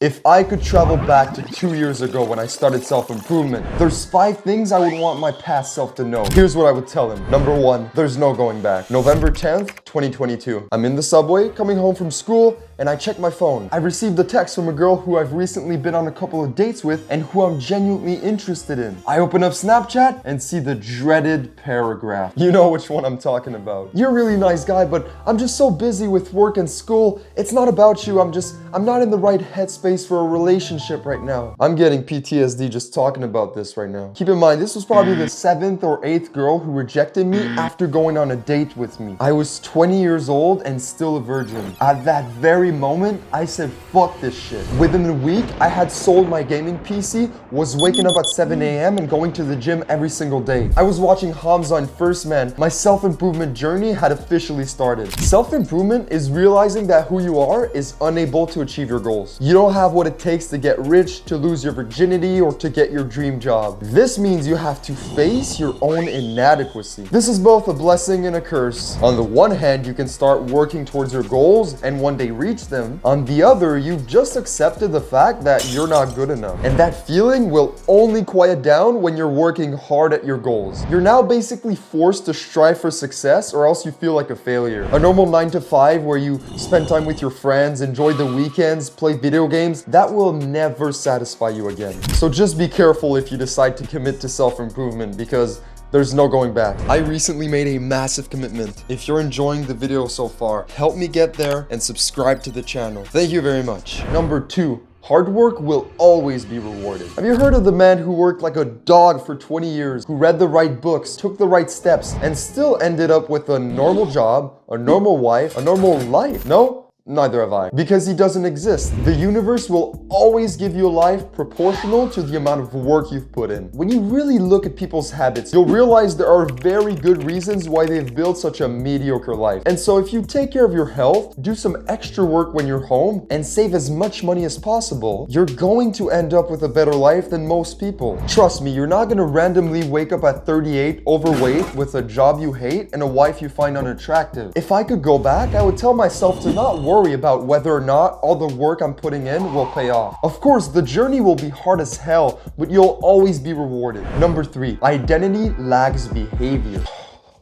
If I could travel back to 2 years ago when I started self-improvement, there's 5 things I would want my past self to know. Here's what I would tell him. Number 1, there's no going back. November 10th, 2022. I'm in the subway, coming home from school, and I check my phone. I received a text from a girl who I've recently been on a couple of dates with and who I'm genuinely interested in. I open up Snapchat and see the dreaded paragraph. You know which one I'm talking about. You're a really nice guy, but I'm just so busy with work and school. It's not about you. I'm not in the right headspace for a relationship right now. I'm getting PTSD just talking about this right now. Keep in mind, this was probably the 7th or 8th girl who rejected me after going on a date with me. I was 20 years old and still a virgin. At that very moment, I said, fuck this shit. Within a week, I had sold my gaming PC, was waking up at 7 a.m. and going to the gym every single day. I was watching Hamza and First Man. My self-improvement journey had officially started. Self-improvement is realizing that who you are is unable to achieve your goals. You don't have what it takes to get rich, to lose your virginity, or to get your dream job. This means you have to face your own inadequacy. This is both a blessing and a curse. On the one hand, you can start working towards your goals and one day reach them. On the other, you've just accepted the fact that you're not good enough. And that feeling will only quiet down when you're working hard at your goals. You're now basically forced to strive for success or else you feel like a failure. A normal 9 to 5 where you spend time with your friends, enjoy the weekends, play video games, that will never satisfy you again. So just be careful if you decide to commit to self-improvement because there's no going back. I recently made a massive commitment. If you're enjoying the video so far, help me get there and subscribe to the channel. Thank you very much. Number 2. Hard work will always be rewarded. Have you heard of the man who worked like a dog for 20 years, who read the right books, took the right steps, and still ended up with a normal job, a normal wife, a normal life? No? Neither have I. Because he doesn't exist. The universe will always give you a life proportional to the amount of work you've put in. When you really look at people's habits, you'll realize there are very good reasons why they've built such a mediocre life. And so if you take care of your health, do some extra work when you're home, and save as much money as possible, you're going to end up with a better life than most people. Trust me, you're not gonna randomly wake up at 38, overweight, with a job you hate and a wife you find unattractive. If I could go back, I would tell myself to not worry about whether or not all the work I'm putting in will pay off. Of course, the journey will be hard as hell, but you'll always be rewarded. Number 3, identity lags behavior.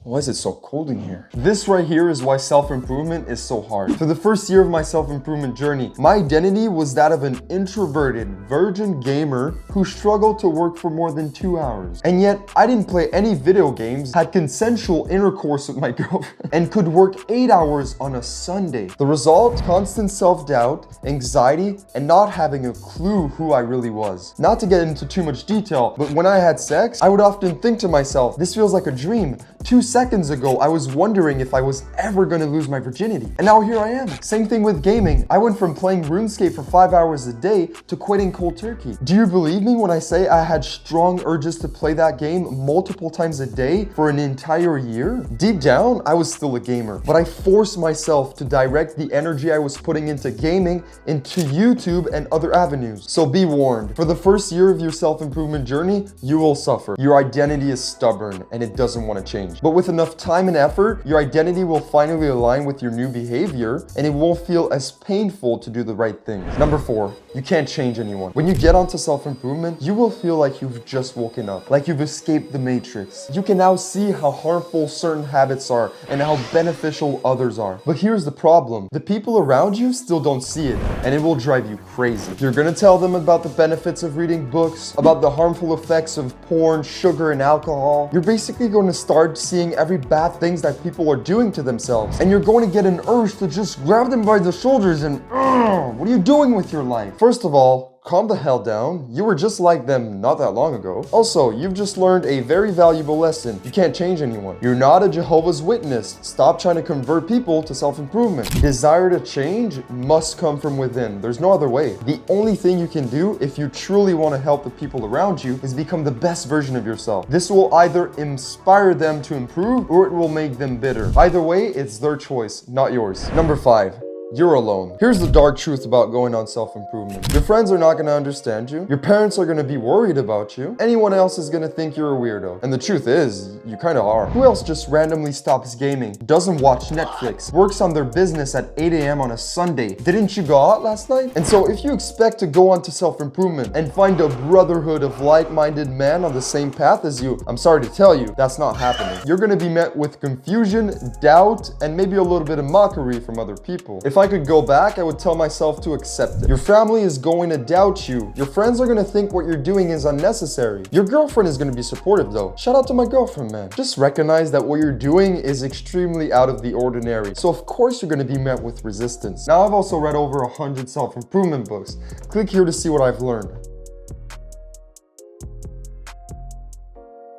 Why is it so cold in here? This right here is why self-improvement is so hard. For the first year of my self-improvement journey, my identity was that of an introverted, virgin gamer who struggled to work for more than 2 hours. And yet, I didn't play any video games, had consensual intercourse with my girlfriend, and could work 8 hours on a Sunday. The result? Constant self-doubt, anxiety, and not having a clue who I really was. Not to get into too much detail, but when I had sex, I would often think to myself, this feels like a dream. 2 seconds ago, I was wondering if I was ever gonna lose my virginity. And now here I am. Same thing with gaming. I went from playing RuneScape for 5 hours a day to quitting cold turkey. Do you believe me when I say I had strong urges to play that game multiple times a day for an entire year? Deep down, I was still a gamer, but I forced myself to direct the energy I was putting into gaming into YouTube and other avenues. So be warned, for the first year of your self-improvement journey, you will suffer. Your identity is stubborn and it doesn't want to change. But with enough time and effort, your identity will finally align with your new behavior and it won't feel as painful to do the right things. Number 4, you can't change anyone. When you get onto self-improvement, you will feel like you've just woken up, like you've escaped the matrix. You can now see how harmful certain habits are and how beneficial others are. But here's the problem. The people around you still don't see it and it will drive you crazy. You're gonna tell them about the benefits of reading books, about the harmful effects of porn, sugar, and alcohol. You're basically going to start seeing every bad things that people are doing to themselves. And you're going to get an urge to just grab them by the shoulders and, what are you doing with your life? First of all, calm the hell down. You were just like them not that long ago. Also, you've just learned a very valuable lesson. You can't change anyone. You're not a Jehovah's Witness. Stop trying to convert people to self-improvement. Desire to change must come from within. There's no other way. The only thing you can do if you truly want to help the people around you is become the best version of yourself. This will either inspire them to improve or it will make them bitter. Either way, it's their choice, not yours. Number 5. you're alone. Here's the dark truth about going on self-improvement. Your friends are not going to understand you. Your parents are going to be worried about you. Anyone else is going to think you're a weirdo. And the truth is, you kind of are. Who else just randomly stops gaming, doesn't watch Netflix, works on their business at 8 a.m. on a Sunday? Didn't you go out last night? And so if you expect to go on to self-improvement and find a brotherhood of like-minded men on the same path as you, I'm sorry to tell you, that's not happening. You're going to be met with confusion, doubt, and maybe a little bit of mockery from other people. If I could go back, I would tell myself to accept it. Your family is going to doubt you. Your friends are going to think what you're doing is unnecessary. Your girlfriend is going to be supportive though. Shout out to my girlfriend, man. Just recognize that what you're doing is extremely out of the ordinary. So of course you're going to be met with resistance. Now I've also read over 100 self-improvement books. Click here to see what I've learned.